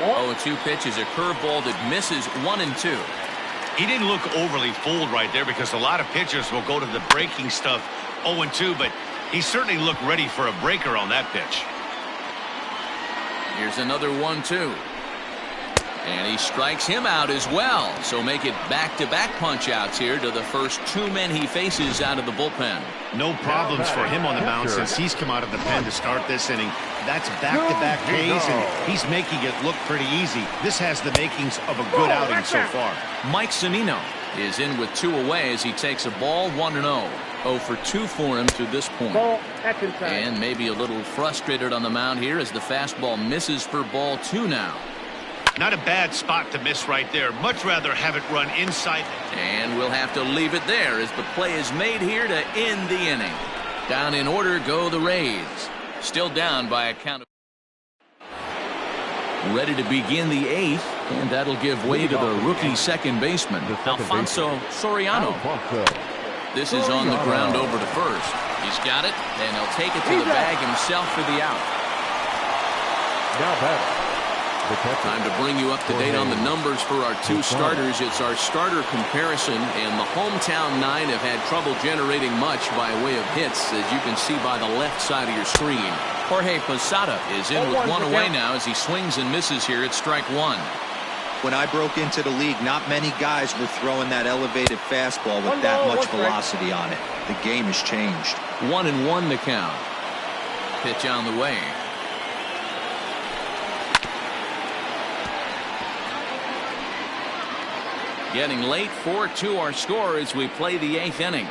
0-2 pitch is a curveball that misses 1-2. He didn't look overly fooled right there because a lot of pitchers will go to the breaking stuff 0-2, but he certainly looked ready for a breaker on that pitch. Here's another 1-2. And he strikes him out as well. So make it back-to-back punch-outs here to the first 2 men he faces out of the bullpen. No problems for him on the mound since he's come out of the pen to start this inning. That's back-to-back Ks, and he's making it look pretty easy. This has the makings of a good outing so far. Mike Zunino is in with 2 away as he takes a ball 1-0. 0 for 2 for him to this point. And maybe a little frustrated on the mound here as the fastball misses for ball 2 now. Not a bad spot to miss right there. Much rather have it run inside. And we'll have to leave it there as the play is made here to end the inning. Down in order go the Rays. Still down by a count of... Ready to begin the 8th, and that'll give way to the rookie second baseman, Alfonso Soriano. This is on the ground over to first. He's got it, and he'll take it to the bag himself for the out. Time to bring you up to date on the numbers for our 2 starters. It's our starter comparison, and the hometown 9 have had trouble generating much by way of hits, as you can see by the left side of your screen. Jorge Posada is in with 1 away now as he swings and misses here at strike 1. When I broke into the league, not many guys were throwing that elevated fastball with that much velocity on it. The game has changed. 1-1 the count. Pitch on the way. Getting late, 4-2 our score as we play the 8th inning.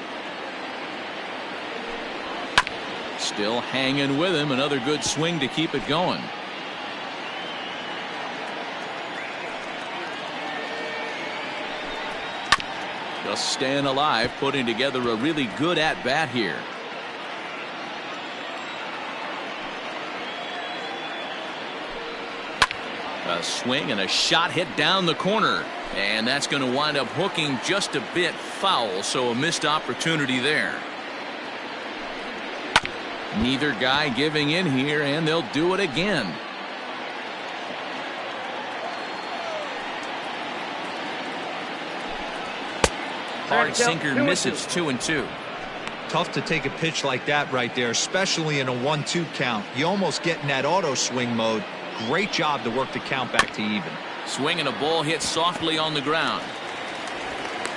Still hanging with him. Another good swing to keep it going. Just staying alive, putting together a really good at-bat here. A swing and a shot hit down the corner. And that's going to wind up hooking just a bit foul, so a missed opportunity there. Neither guy giving in here, and they'll do it again. Hard sinker misses, 2-2. Tough to take a pitch like that right there, especially in a 1-2 count. You almost get in that auto swing mode. Great job to work the count back to even. Swing and a ball hit softly on the ground.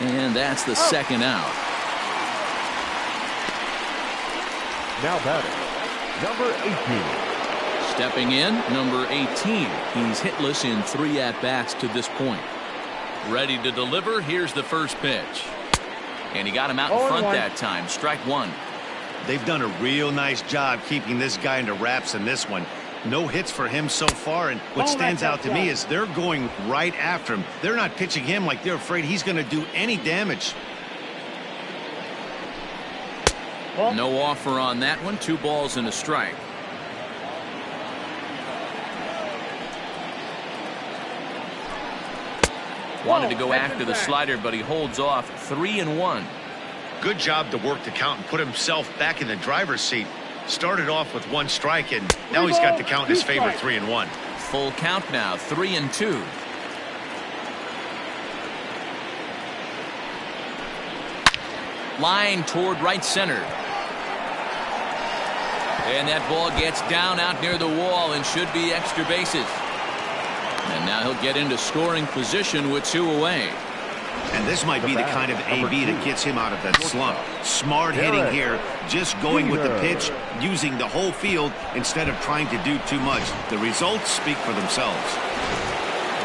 And that's the second out. Now batting, number 18. Stepping in, number 18. He's hitless in 3 at-bats to this point. Ready to deliver. Here's the first pitch. And he got him out in front that time. Strike 1. They've done a real nice job keeping this guy into wraps in this one. No hits for him so far, and what stands out to me is they're going right after him. They're not pitching him like they're afraid he's going to do any damage. No offer on that one. 2 balls and a strike. Wanted to go after the slider, but he holds off. 3-1. Good job to work the count and put himself back in the driver's seat. Started off with 1 strike, and now he's got the count in his favor, 3-1. Full count now, 3-2. Line toward right center. And that ball gets down out near the wall and should be extra bases. And now he'll get into scoring position with 2 away. And this might be the kind of AB that gets him out of that slump. Smart hitting here, just going with the pitch, using the whole field instead of trying to do too much. The results speak for themselves.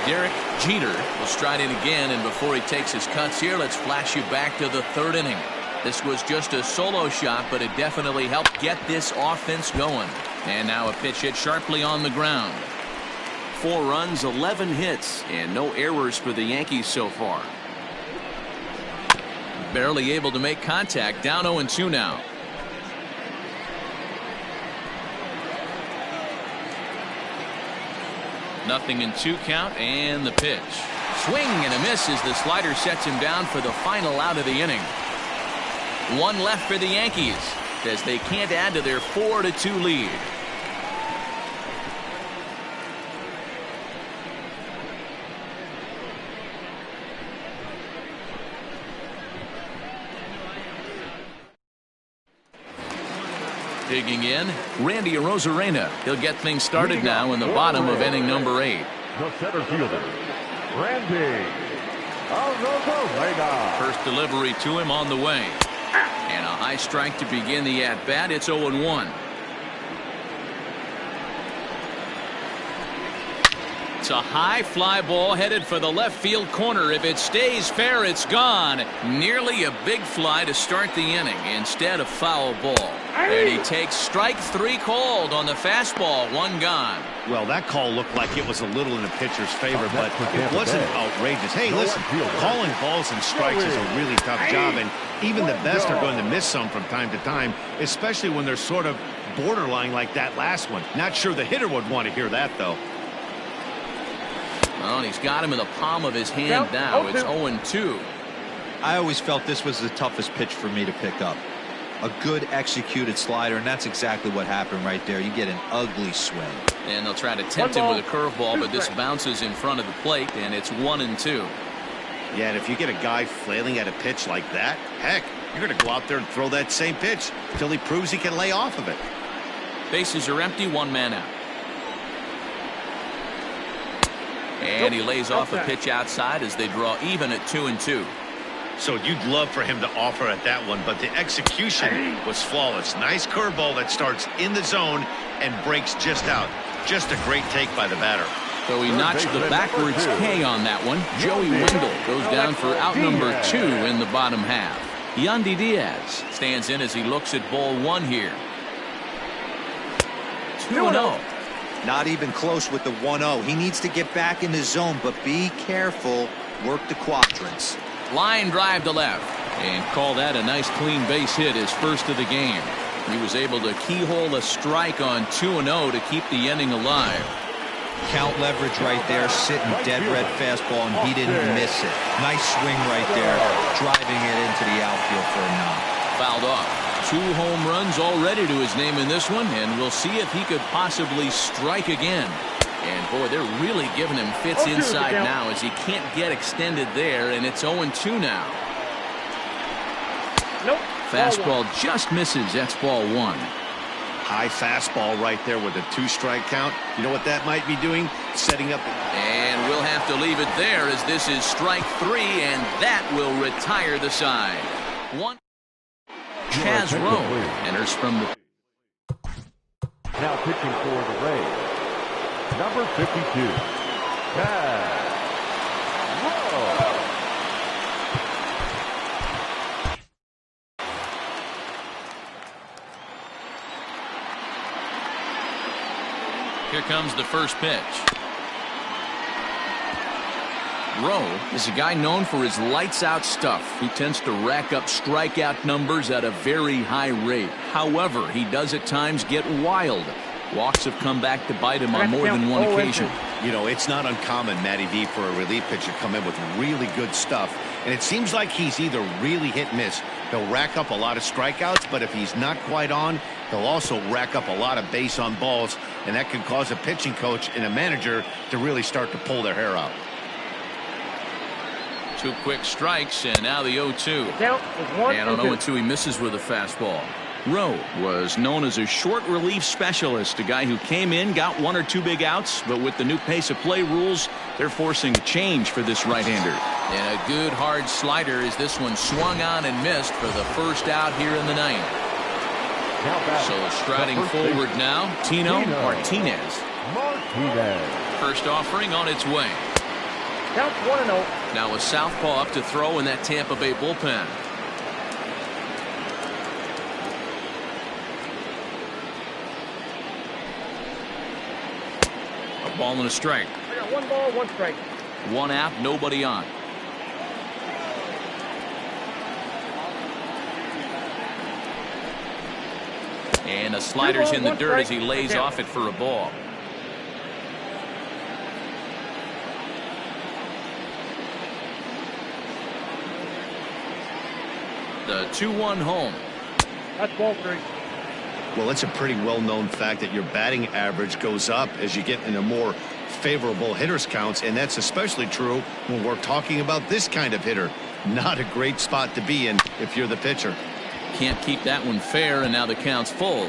Derek Jeter will stride in again, and before he takes his cuts here, let's flash you back to the 3rd inning. This was just a solo shot, but it definitely helped get this offense going. And now a pitch hit sharply on the ground. 4 runs, 11 hits, and no errors for the Yankees so far. Barely able to make contact. Down 0-2 now. Nothing in 2 count, and the pitch. Swing and a miss as the slider sets him down for the final out of the inning. 1 left for the Yankees as they can't add to their 4-2 lead. Digging in, Randy Arozarena. He'll get things started now in the bottom of inning number 8. The center fielder, Randy Arozarena. First delivery to him on the way. And a high strike to begin the at-bat. It's 0-1. It's a high fly ball headed for the left field corner. If it stays fair, it's gone. Nearly a big fly to start the inning. Instead, a foul ball. And he takes strike 3 called on the fastball. 1 gone. Well, that call looked like it was a little in the pitcher's favor, but it wasn't outrageous. Hey, listen, calling balls and strikes is a really tough job, and even the best are going to miss some from time to time, especially when they're sort of borderline like that last one. Not sure the hitter would want to hear that, though. Well, and he's got him in the palm of his hand now. It's 0-2. I always felt this was the toughest pitch for me to pick up. A good executed slider, and that's exactly what happened right there. You get an ugly swing. And they'll try to tempt him with a curveball, but this bounces in front of the plate, and it's 1-2. Yeah, and if you get a guy flailing at a pitch like that, heck, you're going to go out there and throw that same pitch until he proves he can lay off of it. Bases are empty, 1 man out. And he lays off a pitch outside as they draw even at 2-2. So you'd love for him to offer at that one, but the execution was flawless. Nice curveball that starts in the zone and breaks just out. Just a great take by the batter. So he notched the backwards K on that one. Joey Wendell goes down for out number 2 in the bottom half. Yandy Diaz stands in as he looks at ball 1 here. 2-0. Not even close with the 1-0. He needs to get back in the zone, but be careful. Work the quadrants. Line drive to left. And call that a nice clean base hit, his first of the game. He was able to keyhole a strike on 2-0 to keep the inning alive. Count leverage right there, sitting dead red fastball, and he didn't miss it. Nice swing right there, driving it into the outfield for a knock. Fouled off. 2 home runs already to his name in this one, and we'll see if he could possibly strike again. And boy, they're really giving him fits inside now as he can't get extended there, and it's 0-2 now. Nope. Fastball just misses. That's ball 1. High fastball right there with a 2-strike count. You know what that might be doing? Setting up. And we'll have to leave it there as this is strike 3, and that will retire the side. One. Chaz Rowe enters from the. Now pitching for the Rays, number 52, Chaz Rowe. Here comes the first pitch. Rowe is a guy known for his lights-out stuff. He tends to rack up strikeout numbers at a very high rate. However, he does at times get wild. Walks have come back to bite him on more than one occasion. You know, it's not uncommon, Matty V, for a relief pitcher to come in with really good stuff. And it seems like he's either really hit and miss. He'll rack up a lot of strikeouts, but if he's not quite on, he'll also rack up a lot of base on balls. And that can cause a pitching coach and a manager to really start to pull their hair out. 2 quick strikes, and now the 0-2. Count is 1 And on 0-2, he misses with a fastball. Rowe was known as a short relief specialist, a guy who came in, got 1 or 2 big outs, but with the new pace of play rules, they're forcing a change for this right-hander. And a good hard slider as this one swung on and missed for the first out here in the 9th. So striding forward now, Tino Martinez. First offering on its way. Count's 1-0. Now a southpaw up to throw in that Tampa Bay bullpen. A ball and a strike. I got 1 ball, 1 strike. 1 out, nobody on. And the slider's in the dirt as he lays off it for a ball. The 2-1 home. That's ball 3. Well, it's a pretty well-known fact that your batting average goes up as you get into more favorable hitters counts, and that's especially true when we're talking about this kind of hitter. Not a great spot to be in if you're the pitcher. Can't keep that one fair, and now the count's full.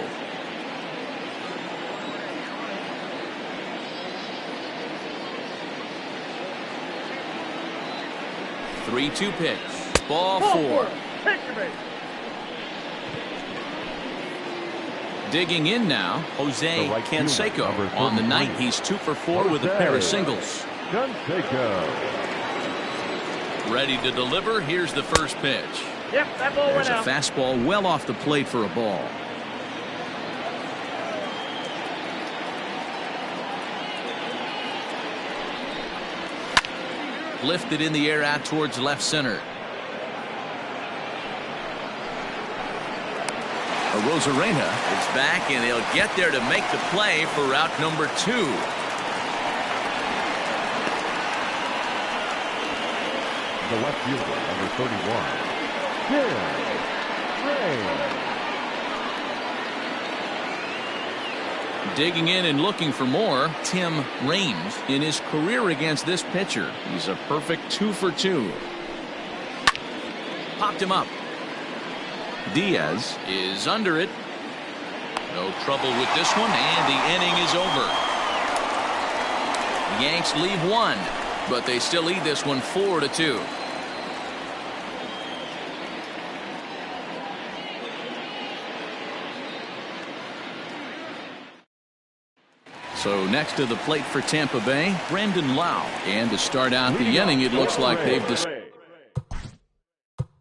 The 3-2 pitch. Ball 4. Digging in now, Jose Canseco. On the night, he's 2 for 4 with a pair of singles. Ready to deliver. Here's the first pitch. Yep, that ball There's went a out. fastball well off the plate for a ball. Lifted in the air out towards left center. Rosarena is back, and they'll get there to make the play for out number 2. The left fielder, number 31, Tim Raines. Digging in and looking for more, Tim Raines. In his career against this pitcher, he's a perfect 2 for 2. Popped him up. Diaz is under it. No trouble with this one, and the inning is over. The Yanks leave 1, but they still lead this one 4-2. So next to the plate for Tampa Bay, Brandon Lau. And to start out the inning, it looks like they've decided.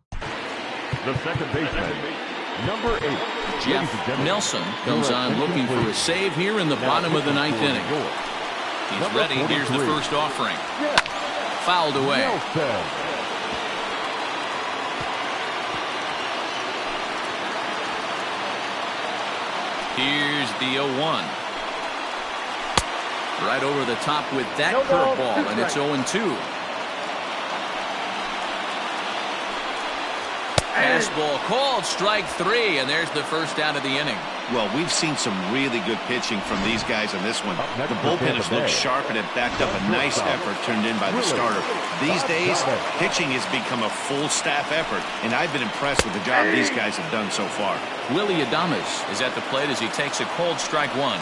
The second baseman, number 8. Jeff Nelson comes on looking for a save here in the bottom of the ninth inning. He's ready. Here's the first offering. Fouled away. Here's the 0-1. Right over the top with that curveball, and it's 0-2. Fastball called, strike 3, and there's the first out of the inning. Well, we've seen some really good pitching from these guys in this one. The bullpen has looked sharp and it backed up a nice effort turned in by the starter. These days, pitching has become a full staff effort, and I've been impressed with the job these guys have done so far. Willie Adames is at the plate as he takes a cold strike 1.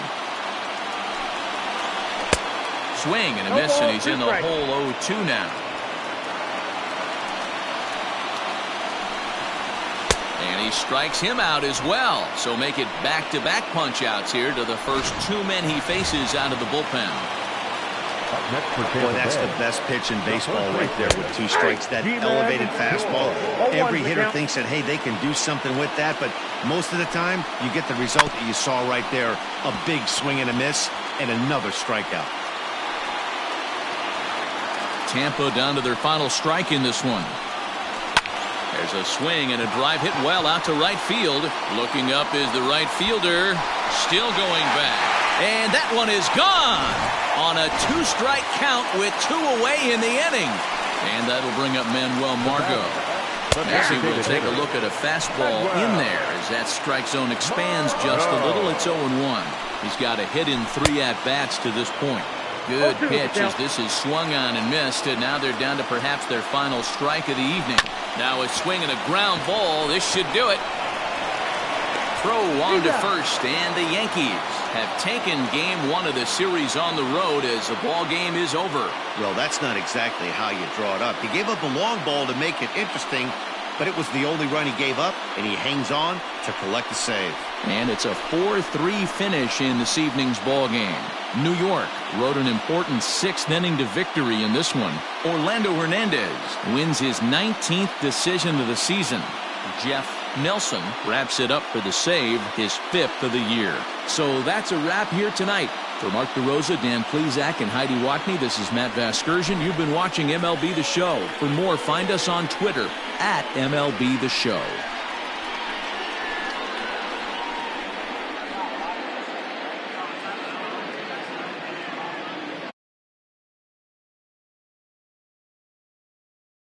Swing and a miss, and he's in the hole 0-2 now. And he strikes him out as well. So make it back-to-back punch-outs here to the first 2 men he faces out of the bullpen. Boy, that's the best pitch in baseball right there with 2 strikes. That elevated fastball. Every hitter thinks that, hey, they can do something with that. But most of the time, you get the result that you saw right there. A big swing and a miss and another strikeout. Tampa down to their final strike in this one. There's a swing and a drive hit well out to right field. Looking up is the right fielder. Still going back. And that one is gone on a 2-strike count with 2 away in the inning. And that'll bring up Manuel Margot. Messi will take a look at a fastball in there as that strike zone expands just a little. It's 0-1. He's got a hit in 3 at-bats to this point. Good pitch as this is swung on and missed, and now they're down to perhaps their final strike of the evening. Now a swing and a ground ball. This should do it. Throw on to first, and the Yankees have taken game 1 of the series on the road as the ball game is over. Well, that's not exactly how you draw it up. He gave up a long ball to make it interesting, but it was the only run he gave up, and he hangs on to collect the save. And it's a 4-3 finish in this evening's ball game. New York rode an important 6th inning to victory in this one. Orlando Hernandez wins his 19th decision of the season. Jeff Nelson wraps it up for the save, his 5th of the year. So that's a wrap here tonight. For Mark DeRosa, Dan Plesac, and Heidi Watney, this is Matt Vasgersian. You've been watching MLB The Show. For more, find us on Twitter @MLB The Show.